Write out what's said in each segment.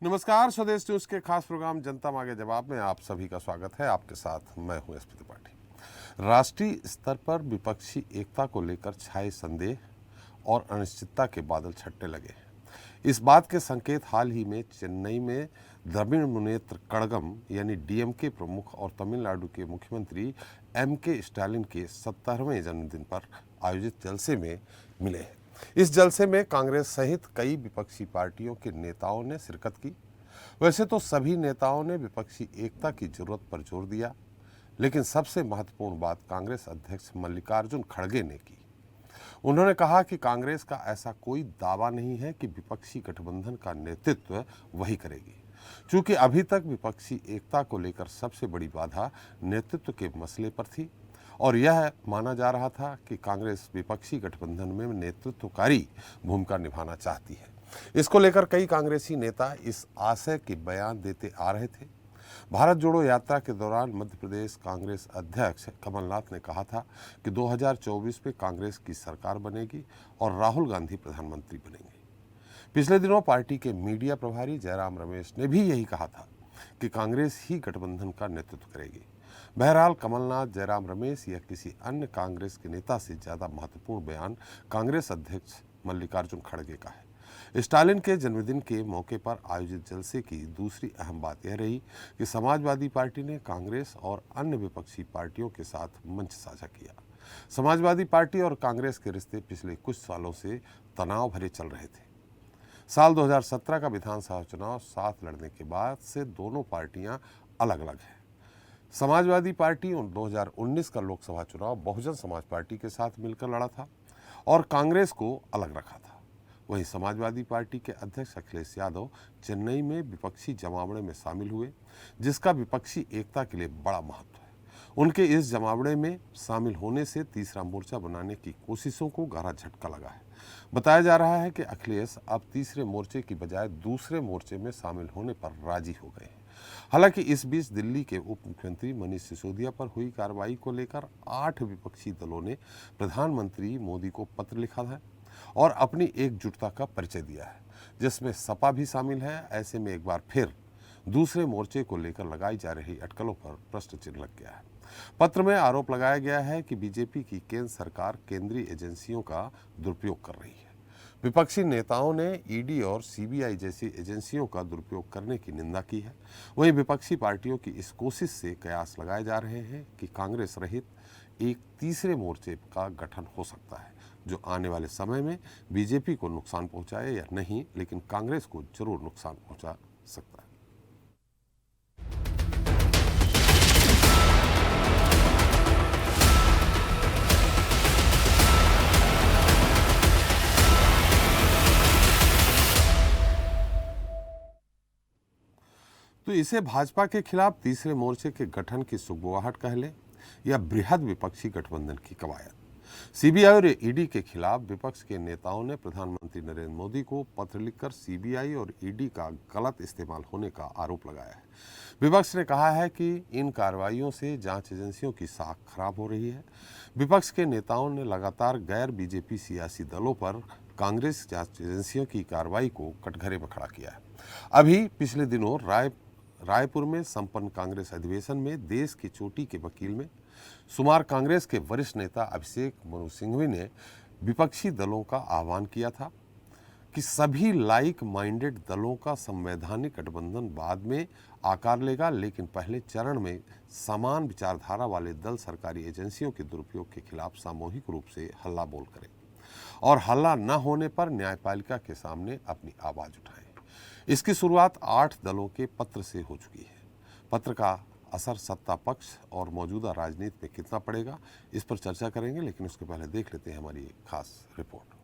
नमस्कार, स्वदेश न्यूज के खास प्रोग्राम जनता मांगे जवाब में आप सभी का स्वागत है। आपके साथ मैं हूं एसपी त्रिपाठी। राष्ट्रीय स्तर पर विपक्षी एकता को लेकर छाए संदेह और अनिश्चितता के बादल छटने लगे हैं। इस बात के संकेत हाल ही में चेन्नई में द्रविड़ मुनेत्र कड़गम यानी डीएमके प्रमुख और तमिलनाडु के मुख्यमंत्री एमके स्टालिन के 70वें जन्मदिन पर आयोजित जलसे में मिले हैं। इस जलसे में कांग्रेस सहित कई विपक्षी पार्टियों के नेताओं ने शिरकत की। वैसे तो सभी नेताओं ने विपक्षी एकता की जरूरत पर जोर दिया, लेकिन सबसे महत्वपूर्ण बात कांग्रेस अध्यक्ष मल्लिकार्जुन खड़गे ने की। उन्होंने कहा कि कांग्रेस का ऐसा कोई दावा नहीं है कि विपक्षी गठबंधन का नेतृत्व वही करेगी, क्योंकि अभी तक विपक्षी एकता को लेकर सबसे बड़ी बाधा नेतृत्व के मसले पर थी और यह माना जा रहा था कि कांग्रेस विपक्षी गठबंधन में नेतृत्वकारी भूमिका निभाना चाहती है। इसको लेकर कई कांग्रेसी नेता इस आशय के बयान देते आ रहे थे। भारत जोड़ो यात्रा के दौरान मध्य प्रदेश कांग्रेस अध्यक्ष कमलनाथ ने कहा था कि 2024 में कांग्रेस की सरकार बनेगी और राहुल गांधी प्रधानमंत्री बनेंगे। पिछले दिनों पार्टी के मीडिया प्रभारी जयराम रमेश ने भी यही कहा था कि कांग्रेस ही गठबंधन का नेतृत्व करेगी। बहरहाल कमलनाथ, जयराम रमेश या किसी अन्य कांग्रेस के नेता से ज्यादा महत्वपूर्ण बयान कांग्रेस अध्यक्ष मल्लिकार्जुन खड़गे का है। स्टालिन के जन्मदिन के मौके पर आयोजित जलसे की दूसरी अहम बात यह रही कि समाजवादी पार्टी ने कांग्रेस और अन्य विपक्षी पार्टियों के साथ मंच साझा किया। समाजवादी पार्टी और कांग्रेस के रिश्ते पिछले कुछ सालों से तनाव भरे चल रहे थे। साल 2017 का विधानसभा चुनाव साथ लड़ने के बाद से दोनों पार्टियां अलग अलग हैं। समाजवादी पार्टी 2019 का लोकसभा चुनाव बहुजन समाज पार्टी के साथ मिलकर लड़ा था और कांग्रेस को अलग रखा था। वहीं समाजवादी पार्टी के अध्यक्ष अखिलेश यादव चेन्नई में विपक्षी जमावड़े में शामिल हुए, जिसका विपक्षी एकता के लिए बड़ा महत्व है। उनके इस जमावड़े में शामिल होने से तीसरा मोर्चा बनाने की कोशिशों को गहरा झटका लगा है। बताया जा रहा है कि अखिलेश अब तीसरे मोर्चे की बजाय दूसरे मोर्चे में शामिल होने पर राजी हो गए हैं। हालांकि इस बीच दिल्ली के उप मुख्यमंत्री मनीष सिसोदिया पर हुई कार्रवाई को लेकर 8 विपक्षी दलों ने प्रधानमंत्री मोदी को पत्र लिखा है और अपनी एकजुटता का परिचय दिया है, जिसमें सपा भी शामिल है। ऐसे में एक बार फिर दूसरे मोर्चे को लेकर लगाई जा रही अटकलों पर प्रश्न चिन्ह लग गया है। पत्र में आरोप लगाया गया है कि बीजेपी की केंद्र सरकार केंद्रीय एजेंसियों का दुरुपयोग कर रही है। विपक्षी नेताओं ने ईडी और सीबीआई जैसी एजेंसियों का दुरुपयोग करने की निंदा की है। वहीं विपक्षी पार्टियों की इस कोशिश से कयास लगाए जा रहे हैं कि कांग्रेस रहित एक तीसरे मोर्चे का गठन हो सकता है, जो आने वाले समय में बीजेपी को नुकसान पहुंचाए या नहीं, लेकिन कांग्रेस को जरूर नुकसान पहुंचा सकता है। तो इसे भाजपा के खिलाफ तीसरे मोर्चे के गठन की सुगबुगाहट कह ले या बृहद विपक्षी गठबंधन की कवायद। सीबीआई और ईडी के खिलाफ विपक्ष के नेताओं ने प्रधानमंत्री नरेंद्र मोदी को पत्र लिखकर सीबीआई और ईडी का गलत इस्तेमाल होने का आरोप लगाया है। विपक्ष ने कहा है कि इन कार्रवाइयों से जांच एजेंसियों की साख खराब हो रही है। विपक्ष के नेताओं ने लगातार गैर बीजेपी सियासी दलों पर कांग्रेस जांच एजेंसियों की कार्रवाई को कटघरे में खड़ा किया है। अभी पिछले दिनों रायपुर में संपन्न कांग्रेस अधिवेशन में देश की चोटी के वकील में शुमार कांग्रेस के वरिष्ठ नेता अभिषेक मनु सिंघवी ने विपक्षी दलों का आह्वान किया था कि सभी लाइक माइंडेड दलों का संवैधानिक गठबंधन बाद में आकार लेगा, लेकिन पहले चरण में समान विचारधारा वाले दल सरकारी एजेंसियों के दुरुपयोग के खिलाफ सामूहिक रूप से हल्ला बोल करें और हल्ला न होने पर न्यायपालिका के सामने अपनी आवाज उठाएं। इसकी शुरुआत 8 दलों के पत्र से हो चुकी है। पत्र का असर सत्ता पक्ष और मौजूदा राजनीति में कितना पड़ेगा, इस पर चर्चा करेंगे, लेकिन उसके पहले देख लेते हैं हमारी एक खास रिपोर्ट।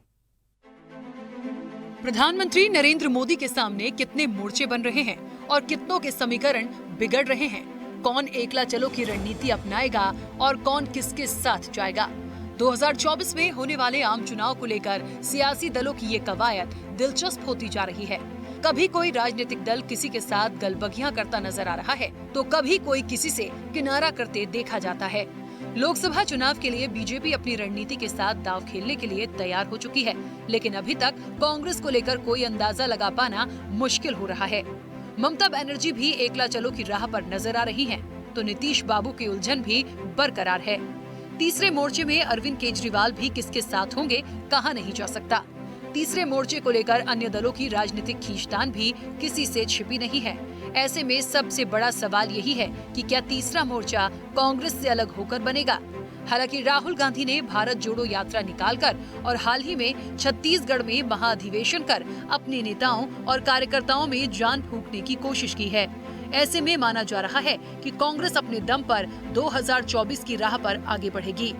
प्रधानमंत्री नरेंद्र मोदी के सामने कितने मोर्चे बन रहे हैं और कितनों के समीकरण बिगड़ रहे हैं। कौन एकला चलो की रणनीति अपनाएगा और कौन किसके साथ जाएगा। 2024 में होने वाले आम चुनाव को लेकर सियासी दलों की ये कवायद दिलचस्प होती जा रही है। कभी कोई राजनीतिक दल किसी के साथ गलबगियां करता नजर आ रहा है, तो कभी कोई किसी से किनारा करते देखा जाता है। लोकसभा चुनाव के लिए बीजेपी अपनी रणनीति के साथ दांव खेलने के लिए तैयार हो चुकी है, लेकिन अभी तक कांग्रेस को लेकर कोई अंदाजा लगा पाना मुश्किल हो रहा है। ममता बनर्जी भी एकला चलो की राह पर नजर आ रही हैं, तो नीतीश बाबू की उलझन भी बरकरार है। तीसरे मोर्चे में अरविंद केजरीवाल भी किसके साथ होंगे कहा नहीं जा सकता। तीसरे मोर्चे को लेकर अन्य दलों की राजनीतिक खींचतान भी किसी से छिपी नहीं है। ऐसे में सबसे बड़ा सवाल यही है कि क्या तीसरा मोर्चा कांग्रेस से अलग होकर बनेगा। हालांकि राहुल गांधी ने भारत जोड़ो यात्रा निकालकर और हाल ही में छत्तीसगढ़ में महाधिवेशन कर अपने नेताओं और कार्यकर्ताओं में जान फूंकने की कोशिश की है। ऐसे में माना जा रहा है कि कांग्रेस अपने दम पर 2024 की राह पर आगे बढ़ेगी।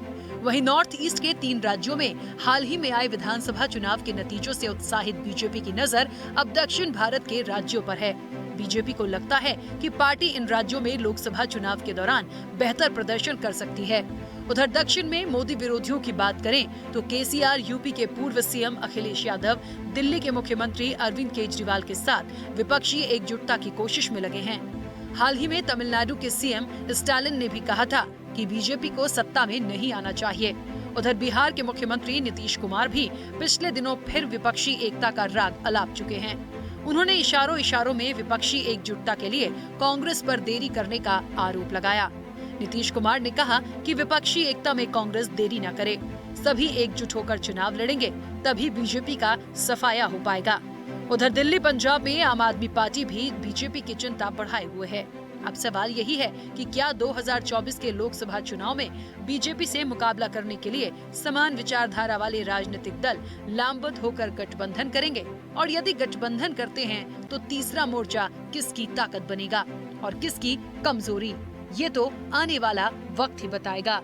वहीं नॉर्थ ईस्ट के 3 राज्यों में हाल ही में आए विधानसभा चुनाव के नतीजों से उत्साहित बीजेपी की नजर अब दक्षिण भारत के राज्यों पर है। बीजेपी को लगता है कि पार्टी इन राज्यों में लोकसभा चुनाव के दौरान बेहतर प्रदर्शन कर सकती है। उधर दक्षिण में मोदी विरोधियों की बात करें तो केसीआर, यूपी के पूर्व सीएम अखिलेश यादव, दिल्ली के मुख्यमंत्री अरविंद केजरीवाल के साथ विपक्षी एकजुटता की कोशिश में लगे हैं। हाल ही में तमिलनाडु के सीएम स्टालिन ने भी कहा था कि बीजेपी को सत्ता में नहीं आना चाहिए। उधर बिहार के मुख्यमंत्री नीतीश कुमार भी पिछले दिनों फिर विपक्षी एकता का राग अलाप चुके हैं। उन्होंने इशारों में विपक्षी एकजुटता के लिए कांग्रेस पर देरी करने का आरोप लगाया। नीतीश कुमार ने कहा कि विपक्षी एकता में कांग्रेस देरी न करे, सभी एकजुट होकर चुनाव लड़ेंगे, तभी बीजेपी का सफाया हो पाएगा। उधर दिल्ली, पंजाब में आम आदमी पार्टी भी बीजेपी की चिंता बढ़ाए हुए है। अब सवाल यही है कि क्या 2024 के लोकसभा चुनाव में बीजेपी से मुकाबला करने के लिए समान विचारधारा वाले राजनीतिक दल लामबंद होकर गठबंधन करेंगे, और यदि गठबंधन करते हैं तो तीसरा मोर्चा किसकी ताकत बनेगा और किसकी कमजोरी, ये तो आने वाला वक्त ही बताएगा।